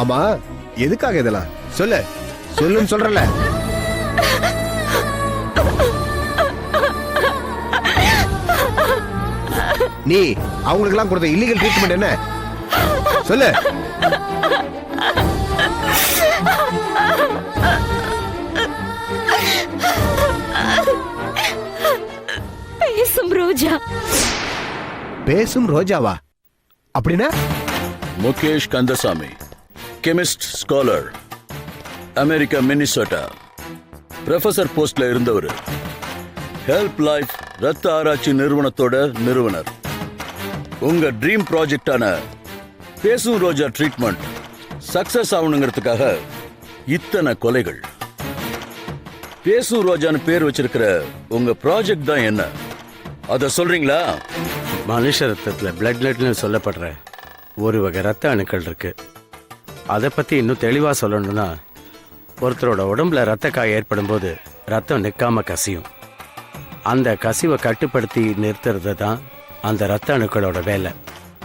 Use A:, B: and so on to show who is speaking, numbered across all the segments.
A: ஆமா, எதுக்காக இதெல்லாம் சொல்லு, சொல்லுன்னு சொல்றல. நீ அவங்களுக்கு எல்லாம் கொடுத்த இல்லீகல் ட்ரீட்மெண்ட் என்ன சொல்லு.
B: பேசும் ரோஜா.
A: பேசும் ரோஜாவா? அப்படின்னா?
C: Mukesh Kandasamy, chemist scholar, America Minnesota, professor போஸ்ட்ல இருந்தவர், ஹெல்ப் லைஃப் ரத்த ஆராய்ச்சி நிறுவனத்தோட நிறுவனர். உங்க ட்ரீம் ப்ராஜெக்டான பேசும் ரோஜா ட்ரீட்மெண்ட் சக்சஸ் ஆகணுங்கிறதுக்காக இத்தனை கொலைகள். பேசும் ரோஜான்னு பேர் வச்சிருக்கிற உங்க ப்ராஜெக்ட் தான் என்ன, அத சொல்றீங்களா?
D: மனுஷ ரத்தத்துல பிளட்லெட்னு சொல்லப்படுற ஒரு வகை ரத்த அணுக்கள் இருக்கு. அதை பத்தி இன்னும் தெளிவா சொல்லணும்னா, ஒருத்தரோட உடம்புல ரத்த காயம் ஏற்படும் போது ரத்தம் நிற்காம கசியும். அந்த கசிவை கட்டுப்படுத்தி நிறுத்துறது தான் அந்த ரத்த அணுக்களோட வேலை.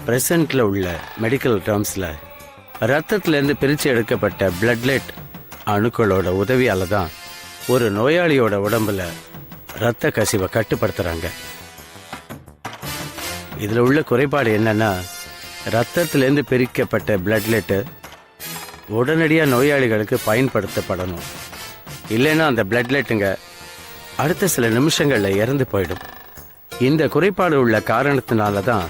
D: பிரசன்ட்ல உள்ள மெடிக்கல் டேர்ம்ஸ்ல ரத்தத்திலேருந்து பிரித்து எடுக்கப்பட்ட பிளட்லெட் அணுக்களோட உதவியால தான் ஒரு நோயாளியோட உடம்புல ரத்த கசிவை கட்டுப்படுத்துறாங்க. இதில் உள்ள குறைபாடு என்னன்னா, ரத்தத்திலேருந்து பிரிக்கப்பட்ட பிளட்லெட்டு உடனடியாக நோயாளிகளுக்கு பயன்படுத்தப்படணும். இல்லைன்னா அந்த பிளட்லெட்டுங்க அடுத்த சில நிமிஷங்களில் இறந்து போயிடும். இந்த குறைபாடு உள்ள காரணத்தினால தான்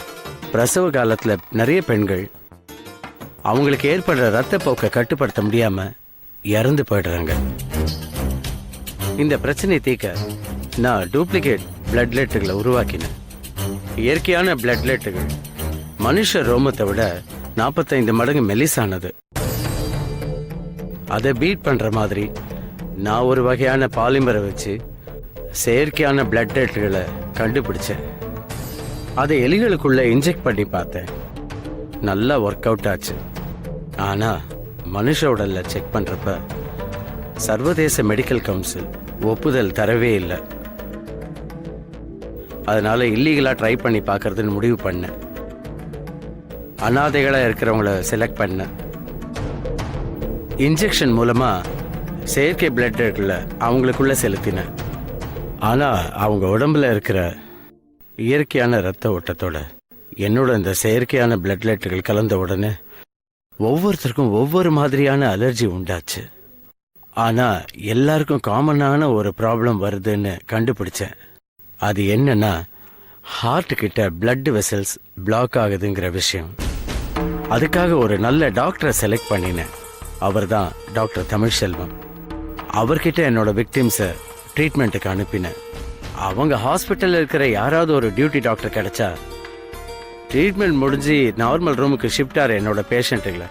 D: பிரசவ காலத்தில் நிறைய பெண்கள் அவங்களுக்கு ஏற்படுற ரத்த போக்கை கட்டுப்படுத்த முடியாமல் இறந்து போயிடுறாங்க. இந்த பிரச்சனையை தீர்க்க நான் டூப்ளிகேட் பிளட்லெட்டுகளை உருவாக்கினேன். இயற்கையான பிளட்லெட்டுகள் மனுஷ ரோமத்தை விட 45 மடங்கு மெலிசானது. அதை பீட் பண்ற மாதிரி நான் ஒரு வகையான பாலிமரை வச்சு செயற்கையான பிளட்லெட்டுகளை கண்டுபிடிச்சேன். அதை எலிகளுக்குள்ள இன்ஜெக்ட் பண்ணி பார்த்தேன். நல்லா ஒர்க் அவுட் ஆச்சு. ஆனா மனுஷ உடல்ல செக் பண்றப்ப சர்வதேச மெடிக்கல் கவுன்சில் ஒப்புதல் தரவே இல்லை. அதனால இல்லீகலா ட்ரை பண்ணி பார்க்கறதுன்னு முடிவு பண்ணேன். அனாதைகளா இருக்கிறவங்கள செலக்ட் பண்ணேன். இன்ஜெக்ஷன் மூலமா செயற்கை பிளட்ல அவங்களுக்குள்ள செலுத்தினேன். ஆனா அவங்க உடம்புல இருக்கிற இயற்கையான ரத்த ஓட்டத்தோட என்னோட இந்த செயற்கையான பிளட்லெட்டுகள் கலந்த உடனே ஒவ்வொருத்தருக்கும் ஒவ்வொரு மாதிரியான அலர்ஜி உண்டாச்சு. ஆனா எல்லாருக்கும் காமனான ஒரு ப்ராப்ளம் வருதுன்னு கண்டுபிடிச்சேன். அது என்னன்னா, ஹார்ட் கிட்ட பிளட் வெசல்ஸ் பிளாக் ஆகுதுங்கிற விஷயம். அதுக்காக ஒரு நல்ல டாக்டரை செலக்ட் பண்ணினேன். அவர் தான் டாக்டர் தமிழ்செல்வம். அவர்கிட்ட என்னோட விக்டிம்ஸை ட்ரீட்மெண்ட்டுக்கு அனுப்பினேன். அவங்க ஹாஸ்பிட்டலில் இருக்கிற யாராவது ஒரு டியூட்டி டாக்டர் கிடைச்சா ட்ரீட்மெண்ட் முடிஞ்சு நார்மல் ரூமுக்கு ஷிஃப்ட் ஆகிற என்னோட பேஷண்ட்டுகளை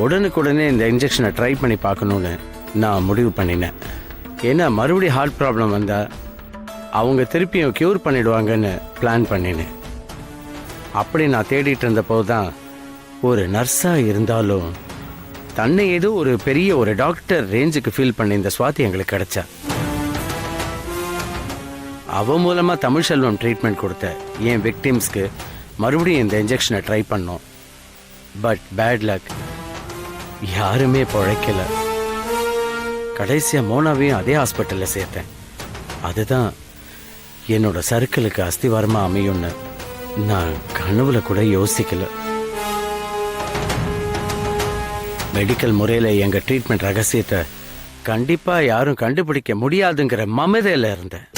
D: உடனுக்குடனே இந்த இன்ஜெக்ஷனை ட்ரை பண்ணி பார்க்கணுன்னு நான் முடிவு பண்ணினேன். ஏன்னா மறுபடியும் ஹார்ட் ப்ராப்ளம் வந்தால் அவங்க திருப்பியும் க்யூர் பண்ணிடுவாங்கன்னு பிளான் பண்ணினேன். அப்படி நான் தேடிட்டு இருந்த போது தான் ஒரு நர்ஸாக இருந்தாலும் தன்னை ஏதோ ஒரு பெரிய ஒரு டாக்டர் ரேஞ்சுக்கு ஃபீல் பண்ணி இந்த சுவாதி எங்களுக்கு கிடைச்சா. அவ மூலமா தமிழ்செல்வம் ட்ரீட்மெண்ட் கொடுத்த என் விக்டிம்ஸ்க்கு மறுபடியும் இந்த இன்ஜெக்ஷனை ட்ரை பண்ணோம். பட் பேட் லக், யாருமே பிழைக்கல. கடைசியா மோனாவையும் அதே ஹாஸ்பிட்டல்ல சேர்த்தேன். அதுதான் என்னோட சர்க்கிளுக்கு அஸ்திவாரமா அமையும்னு நான் கனவுல கூட யோசிக்கல. மெடிக்கல் முறையில் எங்கள் ட்ரீட்மெண்ட் ரகசியத்தை கண்டிப்பாக யாரும் கண்டுபிடிக்க முடியாதுங்கிற மமதையில் இருந்தேன்.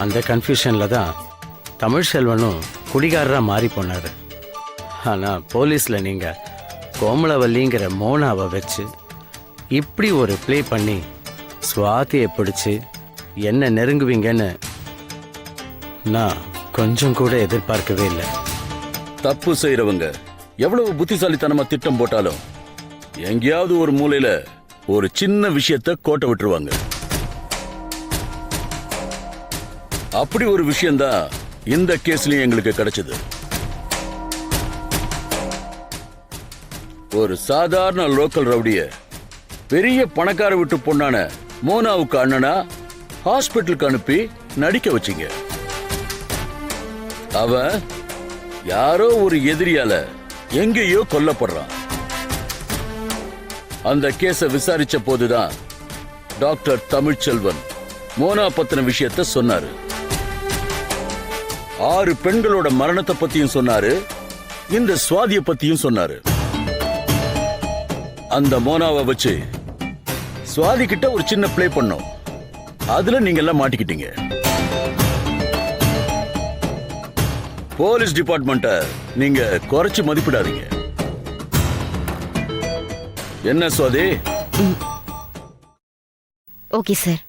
D: அந்த கன்ஃபியூஷனில் தான் தமிழ்செல்வனும் குடிகாரராக மாறி போனார். ஆனால் போலீஸில் நீங்கள் கோமலவல்லிங்கிற மோனாவை வச்சு இப்படி ஒரு ப்ளே பண்ணி சுவாதியை பிடிச்சி என்ன நெருங்குவீங்கன்னு நான் கொஞ்சம் கூட எதிர்பார்க்கவே இல்லை.
C: தப்பு செய்யறவங்க எவ்வளவு புத்திசாலித்தனமா திட்டம் போட்டாலும் எங்கேயாவது ஒரு மூலையில ஒரு சின்ன விஷயத்தை கோட்டை விட்டுருவாங்க. அப்படி ஒரு விஷயம்தான் இந்த கேஸ்லயும் எங்களுக்கு கிடைச்சது. ஒரு சாதாரண லோக்கல் ரவுடிய பெரிய பணக்கார விட்டு பொண்ணான மோனாவுக்கு அண்ணனா ஹாஸ்பிட்டலுக்கு அனுப்பி நடிக்க வச்சிங்க. அவன் யாரோ ஒரு எதிரியால எங்கேயோ கொல்லப்படுறான். அந்த கேஸ விசாரிச்ச போதுதான் டாக்டர் தமிழ்ச்செல்வன் மோனா பத்தின விஷயத்த சொன்னாரு. 6 பெண்களோட மரணத்தை பத்தியும் சொன்னாரு, இந்த சுவாதிய பத்தியும் சொன்னாரு. அந்த மோனாவை வச்சு சுவாதி கிட்ட ஒரு சின்ன பிளே பண்ணோம். அதுல நீங்க எல்லாம் மாட்டிக்கிட்டீங்க. போலீஸ் டிபார்ட்மெண்ட்ட நீங்க குறைச்சு மதிப்பிடாதீங்க. என்ன Swathi?
B: Okay sir.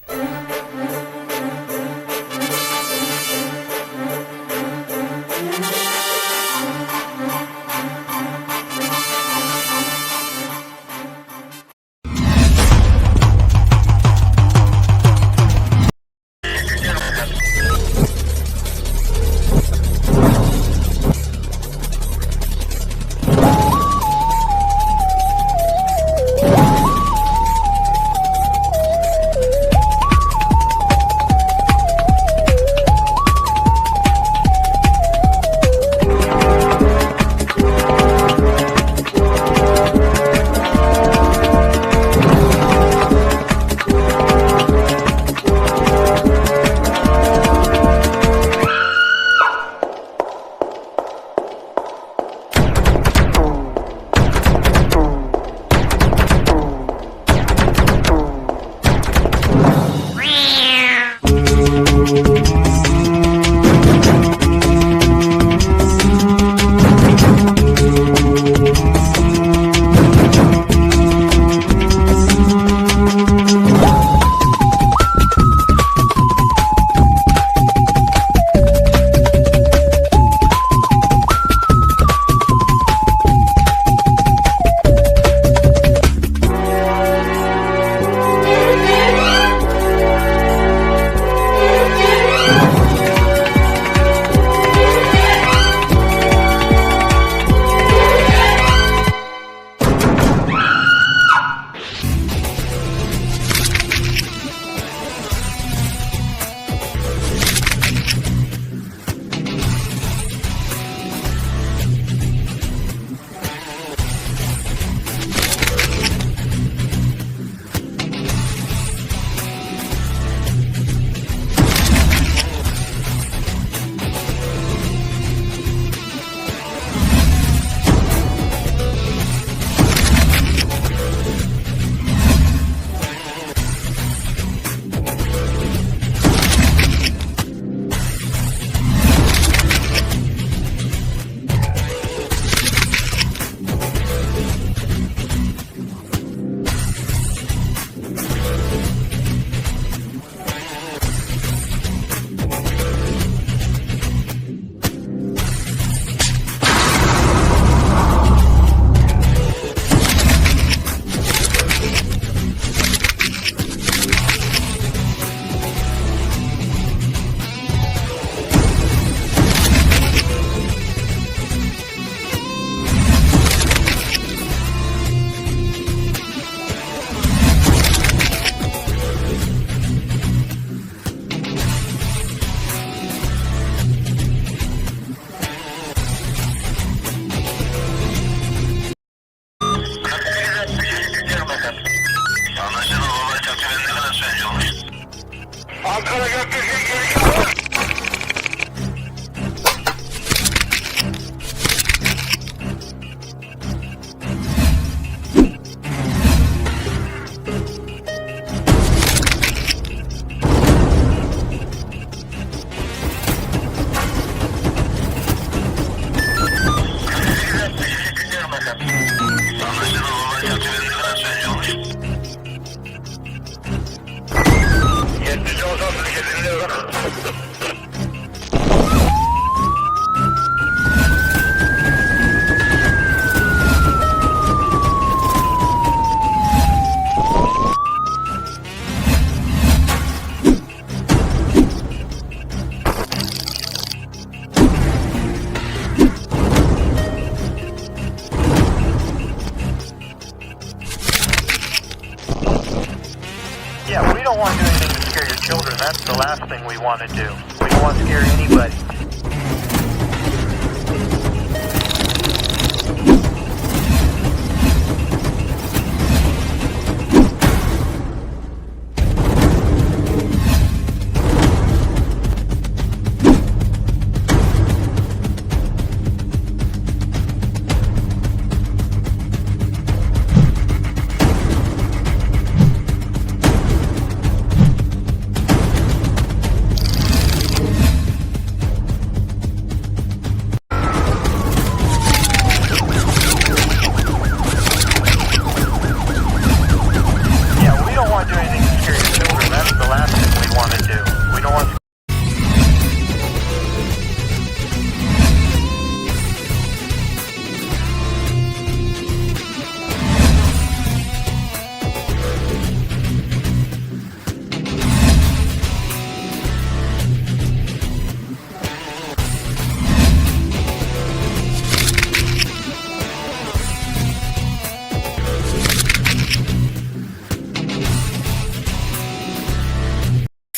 E: Yeah, we don't want to do anything to scare your children. That's the last thing we want to do. We don't want to scare anybody.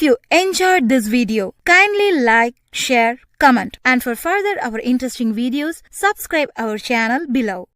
F: you enjoyed this video, kindly like, share, comment, and for further our interesting videos, subscribe our channel below.